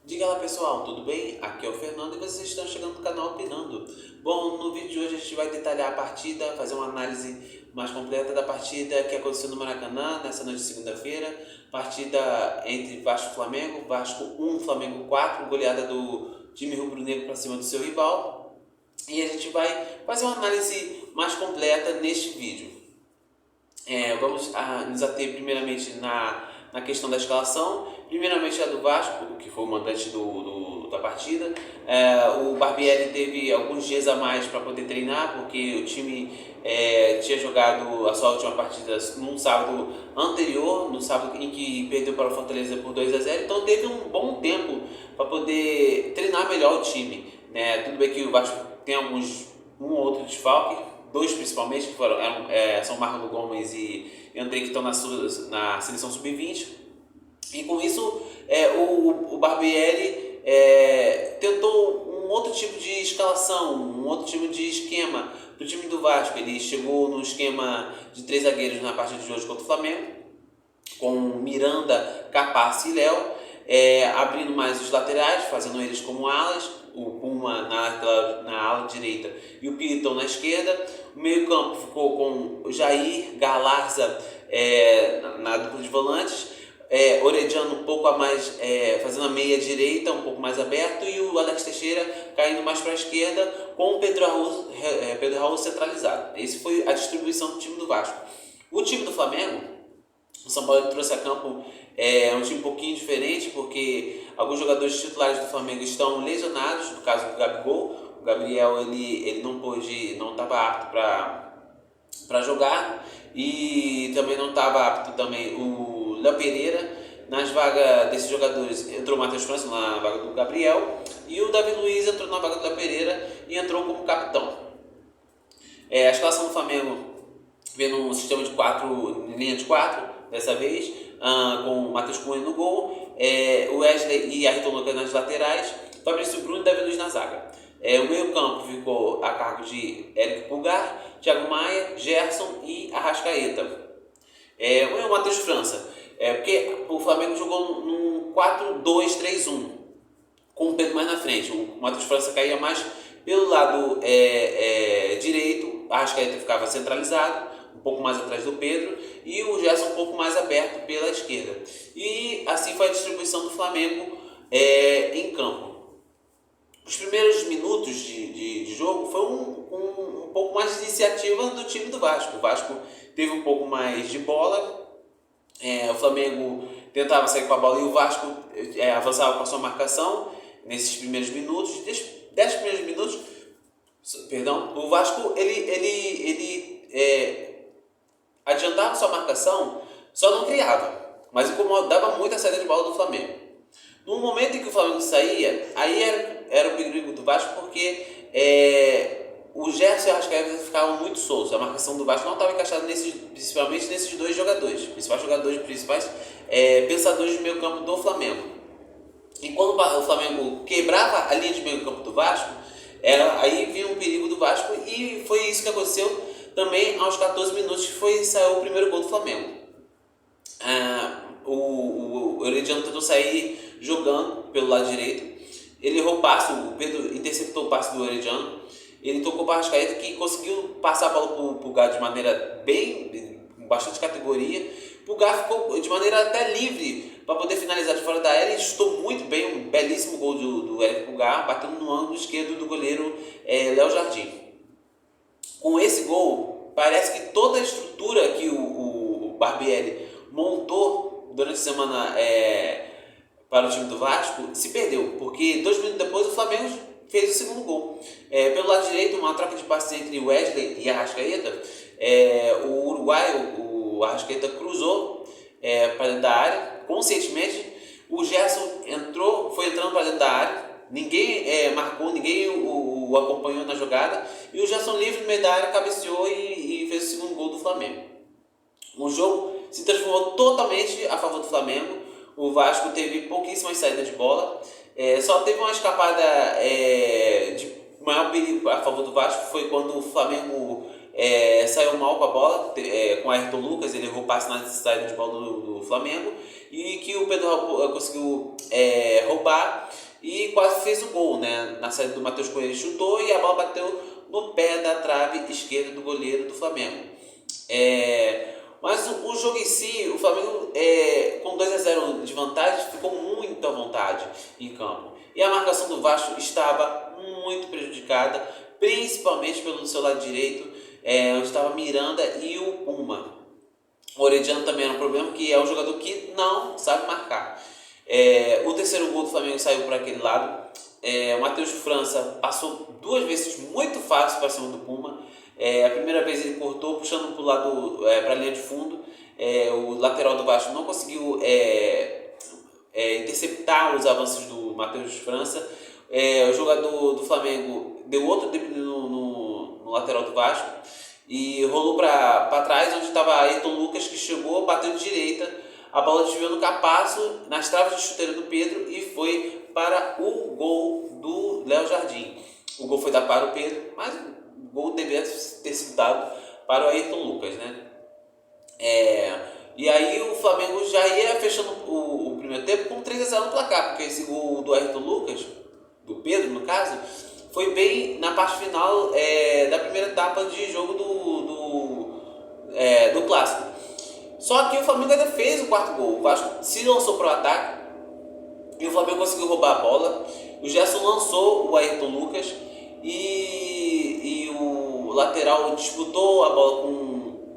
Diga lá pessoal, tudo bem? Aqui é o Fernando e vocês estão chegando no canal Opinando. Bom, no vídeo de hoje a gente vai detalhar a partida, fazer uma análise mais completa da partida que aconteceu no Maracanã nessa noite de segunda-feira. Partida entre Vasco e Flamengo, Vasco 1, Flamengo 4, goleada do time rubro-negro para cima do seu rival. E a gente vai fazer uma análise mais completa neste vídeo. Vamos nos ater primeiramente na questão da escalação. Primeiramente a do Vasco, que foi o mandante da partida. O Barbieri teve alguns dias a mais para poder treinar, porque o time tinha jogado a sua última partida num sábado anterior, no sábado em que perdeu para o Fortaleza por 2-0. Então teve um bom tempo para poder treinar melhor o time, né? Tudo bem que o Vasco tem um ou outro desfalque, dois principalmente, que são Marlon Gomes e André, que estão na seleção sub-20. E com isso, o Barbieri tentou um outro tipo de escalação, um outro tipo de esquema para o time do Vasco. Ele chegou no esquema de 3 zagueiros na partida de hoje contra o Flamengo, com Miranda, Capace e Léo, abrindo mais os laterais, fazendo eles como alas, o Puma na ala direita e o Piton na esquerda. O meio campo ficou com o Jair, Galarza na dupla de volantes, Orediano um pouco a mais, fazendo a meia direita, um pouco mais aberto, e o Alex Teixeira caindo mais para a esquerda, com o Pedro Raul centralizado. Essa foi a distribuição do time do Vasco. O time do Flamengo, o São Paulo trouxe a campo um time um pouquinho diferente, porque alguns jogadores titulares do Flamengo estão lesionados, no caso do Gabigol. O Gabriel ele não estava apto para jogar, e também não estava apto também o Léo Pereira. Nas vagas desses jogadores entrou o Matheus França na vaga do Gabriel, e o Davi Luiz entrou na vaga do Léo Pereira e entrou como capitão. A escalação do Flamengo vendo um sistema de linha de 4 dessa vez, com o Matheus Cunha no gol, o Wesley e Ayrton Lucas nas laterais, Fabrício Bruno e Davi Luiz na zaga. O meio campo ficou a cargo de Eric Pulgar, Thiago Maia, Gerson e Arrascaeta. O Matheus França, porque o Flamengo jogou num 4-2-3-1, com o Pedro mais na frente. O Matheus França caía mais pelo lado direito, a Arrascaeta ficava centralizado, um pouco mais atrás do Pedro, e o Gerson um pouco mais aberto pela esquerda. E assim foi a distribuição do Flamengo em campo. Os primeiros minutos de jogo foi um pouco mais de iniciativa do time do Vasco. O Vasco teve um pouco mais de bola, o Flamengo tentava sair com a bola e o Vasco avançava com a sua marcação nesses primeiros minutos. 10 primeiros minutos, perdão, o Vasco ele adiantava sua marcação, só não criava, mas incomodava muito a saída de bola do Flamengo. No momento em que o Flamengo saía, aí era o perigo do Vasco, porque o Gerson e o Arrascaeta ficavam muito soltos. A marcação do Vasco não estava encaixada principalmente nesses dois jogadores, principais pensadores de meio campo do Flamengo. E quando o Flamengo quebrava a linha de meio campo do Vasco, aí vinha um perigo do Vasco, e foi isso que aconteceu também aos 14 minutos, que saiu o primeiro gol do Flamengo. O Orediano tentou sair jogando pelo lado direito. Ele errou o passe, o Pedro interceptou o passe do Orediano. Ele tocou para o Arrascaeta, que conseguiu passar a bola para o Pulgar de maneira com bastante categoria. O Pulgar ficou de maneira até livre para poder finalizar de fora da área, e chutou muito bem, um belíssimo gol do Eric Pulgar, batendo no ângulo esquerdo do goleiro Léo Jardim. Com esse gol, parece que toda a estrutura que o Barbieri montou durante a semana para o time do Vasco se perdeu, porque 2 minutos depois o Flamengo fez o segundo gol. Pelo lado direito, uma troca de passes entre Wesley e Arrascaeta. O uruguaio, o Arrascaeta, cruzou para dentro da área, conscientemente. O Gerson foi entrando para dentro da área. Ninguém marcou, ninguém o acompanhou na jogada, e o Gerson livre no meio da área cabeceou e fez o segundo gol do Flamengo. O jogo se transformou totalmente a favor do Flamengo. O Vasco teve pouquíssimas saídas de bola, só teve uma escapada de maior perigo a favor do Vasco, foi quando o Flamengo saiu mal com a bola, com o Ayrton Lucas. Ele errou o passe na saída de bola do Flamengo, e que o Pedro conseguiu roubar, e quase fez o gol, né? Na saída do Matheus Cunha, ele chutou e a bola bateu no pé da trave esquerda do goleiro do Flamengo. Mas o jogo em si, o Flamengo com 2-0 de vantagem ficou muito à vontade em campo. E a marcação do Vasco estava muito prejudicada, principalmente pelo seu lado direito, onde estava Miranda e o Puma. O Orediano também era um problema, que é um jogador que não sabe marcar. O terceiro gol do Flamengo saiu por aquele lado. O Matheus França passou 2 vezes muito fácil para cima do Puma. A primeira vez ele cortou, puxando para o lado, para a linha de fundo. O lateral do Vasco não conseguiu interceptar os avanços do Matheus França. O jogador do Flamengo deu outro drible no lateral do Vasco e rolou para trás, onde estava Ayrton Lucas, que chegou, bateu de direita. A bola desviou no Capasso, nas traves de chuteira do Pedro, e foi para o gol do Léo Jardim. O gol foi dado para o Pedro, mas o gol deveria ter sido dado para o Ayrton Lucas, né? E aí o Flamengo já ia fechando o primeiro tempo com 3-0 no placar, porque esse gol do Ayrton Lucas, do Pedro no caso, foi bem na parte final da primeira etapa de jogo do Clássico. Só que o Flamengo ainda fez o quarto gol. O Vasco se lançou para o ataque e o Flamengo conseguiu roubar a bola. O Gerson lançou o Ayrton Lucas e o lateral disputou a bola com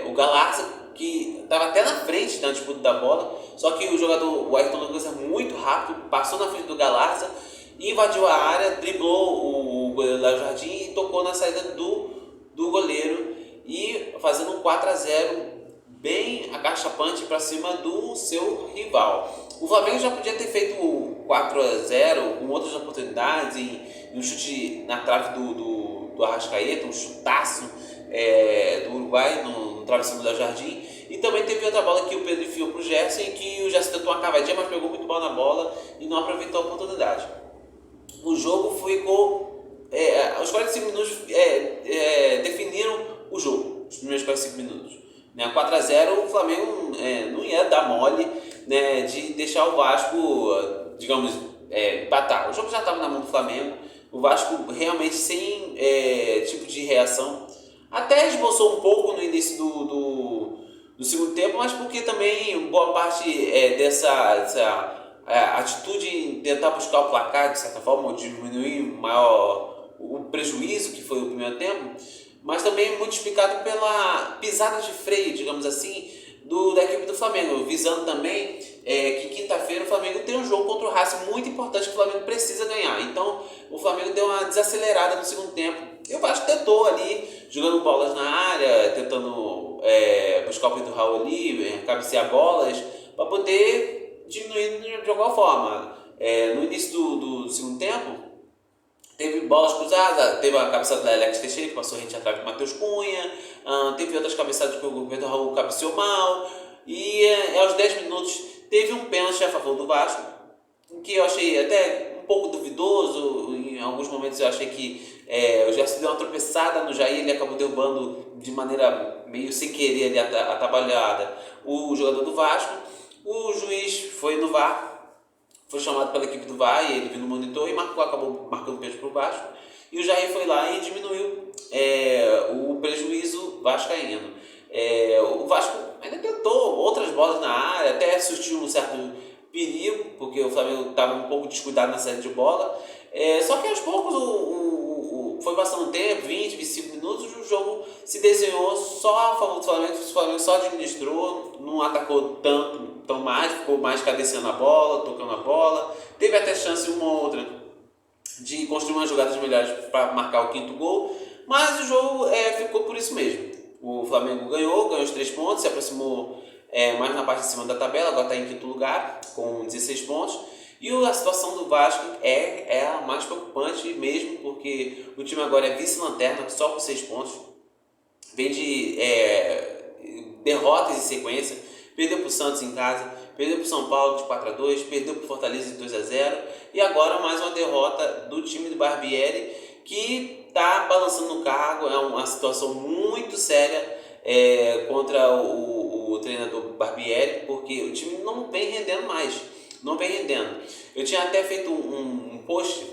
o Galarza, que estava até na frente na disputa da bola. Só que o Ayrton Lucas é muito rápido, passou na frente do Galarza, invadiu a área, driblou o goleiro Léo Jardim e tocou na saída do goleiro, e fazendo um 4-0 bem agachapante para cima do seu rival. O Flamengo já podia ter feito o 4-0 com outras oportunidades, e um chute na trave do Arrascaeta, um chutaço do Uruguai no travessão do Léo Jardim. E também teve outra bola que o Pedro enfiou para o Gerson, e que o Gerson tentou uma cavadinha, mas pegou muito mal na bola e não aproveitou a oportunidade. O jogo ficou... os 45 minutos definiram o jogo, os primeiros 45 minutos. 4-0, o Flamengo não ia dar mole, né, de deixar o Vasco, digamos, empatar. O jogo já estava na mão do Flamengo, o Vasco realmente sem tipo de reação. Até esboçou um pouco no início do segundo tempo, mas porque também boa parte dessa atitude em tentar buscar o placar, de certa forma, diminuir maior o prejuízo que foi o primeiro tempo, mas também muito explicado pela pisada de freio, digamos assim, da equipe do Flamengo, visando também que quinta-feira o Flamengo tem um jogo contra o Racing muito importante, que o Flamengo precisa ganhar. Então o Flamengo deu uma desacelerada no segundo tempo, e o Vasco tentou ali, jogando bolas na área, tentando buscar o Pedro Raul ali, cabecear bolas, para poder diminuir de alguma forma. No início do segundo tempo, teve bolas cruzadas, teve a cabeçada da Alex Teixeira, que passou rente atrás do Matheus Cunha, teve outras cabeçadas que o Pedro Raul cabeceou mal, e aos 10 minutos teve um pênalti a favor do Vasco, que eu achei até um pouco duvidoso. Em alguns momentos eu achei que o Gerson deu uma tropeçada no Jair, ele acabou derrubando de maneira meio sem querer ali, atabalhada, o jogador do Vasco. O juiz foi no VAR, foi chamado pela equipe do VAR, e ele viu no monitor e acabou marcando pênalti para o Vasco. E o Jair foi lá e diminuiu o prejuízo vascaíno. O Vasco ainda tentou outras bolas na área, até surtiu um certo perigo, porque o Flamengo estava um pouco descuidado na saída de bola. Só que aos poucos foi passando o tempo, 20, 25 minutos, o jogo se desenhou só a favor do Flamengo. O Flamengo só administrou, não atacou tão mais, ficou mais cadenciando a bola, tocando a bola. Teve até chance uma ou outra de construir umas jogadas melhores para marcar o quinto gol, mas o jogo ficou por isso mesmo. O Flamengo ganhou os 3 pontos, se aproximou mais na parte de cima da tabela, agora está em quinto lugar com 16 pontos. E a situação do Vasco é a mais preocupante mesmo, porque o time agora é vice-lanterna, só com 6 pontos. Vem de derrotas em sequência. Perdeu para o Santos em casa, perdeu para o São Paulo de 4-2, perdeu para o Fortaleza de 2-0. E agora mais uma derrota do time do Barbieri, que está balançando no cargo. É uma situação muito séria contra o treinador Barbieri, porque o time não vem rendendo mais. não vem rendendo. Eu tinha até feito um post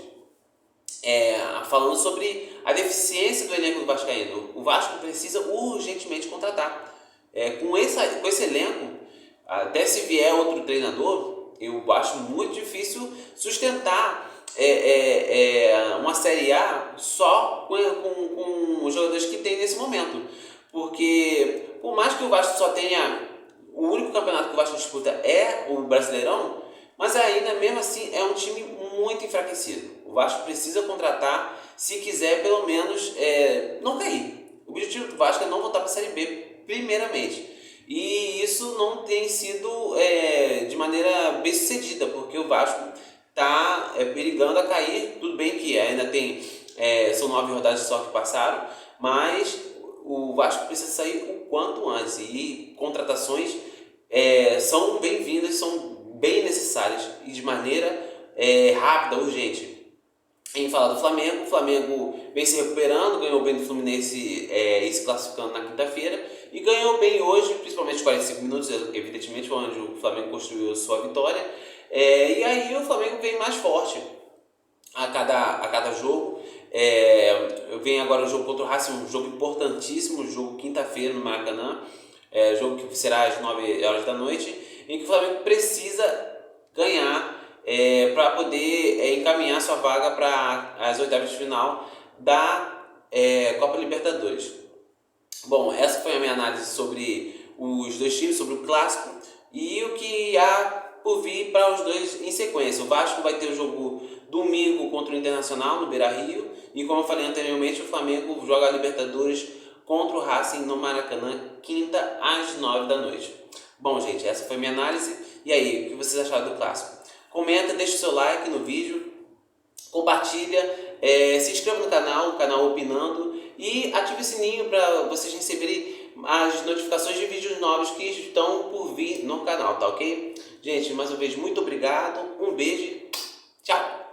falando sobre a deficiência do elenco do Vascaíno. O Vasco precisa urgentemente contratar. Com esse elenco, até se vier outro treinador, eu acho muito difícil sustentar uma Série A só com os jogadores que tem nesse momento. Porque, por mais que o Vasco só tenha... O único campeonato que o Vasco disputa é o Brasileirão, mas ainda mesmo assim é um time muito enfraquecido. O Vasco precisa contratar se quiser pelo menos não cair. O objetivo do Vasco é não voltar para a Série B primeiramente. E isso não tem sido de maneira bem sucedida, porque o Vasco está perigando a cair. Tudo bem que ainda tem são 9 rodadas só que passaram, mas o Vasco precisa sair o quanto antes. E contratações são bem-vindas, são bem necessárias e de maneira rápida, urgente. Em falar do Flamengo, o Flamengo vem se recuperando, ganhou bem do Fluminense e se classificando na quinta-feira, e ganhou bem hoje, principalmente os 45 minutos, evidentemente, onde o Flamengo construiu sua vitória, e aí o Flamengo vem mais forte a cada jogo. Vem agora o jogo contra o Racing, um jogo importantíssimo, jogo quinta-feira no Maracanã, jogo que será às 9 horas da noite, em que o Flamengo precisa ganhar para poder encaminhar sua vaga para as oitavas de final da Copa Libertadores. Bom, essa foi a minha análise sobre os dois times, sobre o clássico e o que há por vir para os dois em sequência. O Vasco vai ter o jogo domingo contra o Internacional no Beira-Rio, e como eu falei anteriormente, o Flamengo joga a Libertadores contra o Racing no Maracanã, quinta às 9 da noite. Bom, gente, essa foi a minha análise. E aí, o que vocês acharam do clássico? Comenta, deixa o seu like no vídeo, compartilha, se inscreva no canal Opinando, e ative o sininho para vocês receberem as notificações de vídeos novos que estão por vir no canal, tá ok? Gente, mais uma vez, muito obrigado, um beijo, tchau!